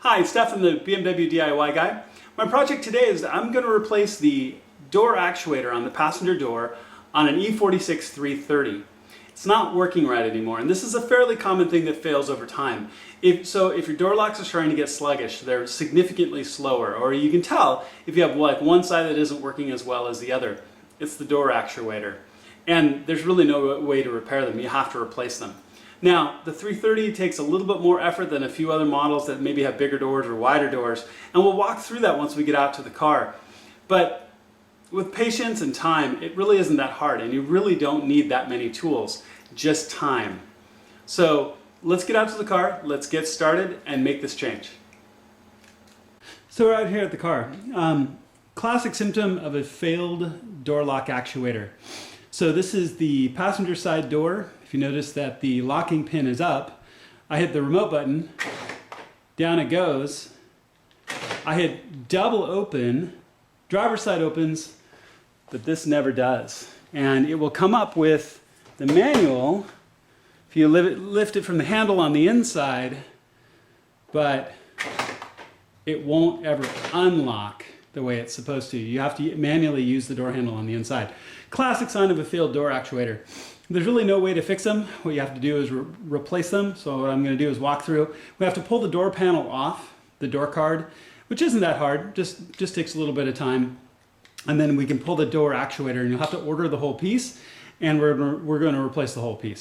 Hi, it's Steph from the BMW DIY guy. My project today is that I'm going to replace the door actuator on the passenger door on an E46 330. It's not working right anymore, and this is a fairly common thing that fails over time. If your door locks are starting to get sluggish, they're significantly slower, or you can tell if you have like one side that isn't working as well as the other. It's the door actuator. And there's really no way to repair them. You have to replace them. Now, the 330 takes a little bit more effort than a few other models that maybe have bigger doors or wider doors, and we'll walk through that once we get out to the car. But with patience and time, it really isn't that hard, and you really don't need that many tools, just time. So let's get out to the car, let's get started, and make this change. So we're out here at the car. Classic symptom of a failed door lock actuator. So this is the passenger side door. If you notice that the locking pin is up, I hit the remote button, down it goes. I hit double open, driver's side opens, but this never does. And it will come up with the manual if you lift it from the handle on the inside, but it won't ever unlock the way it's supposed to. You have to manually use the door handle on the inside. Classic sign of a failed door actuator. There's really no way to fix them. What you have to do is replace them. So what I'm going to do is walk through. We have to pull the door panel off, the door card, which isn't that hard, just takes a little bit of time. And then we can pull the door actuator, and you'll have to order the whole piece, and we're going to replace the whole piece.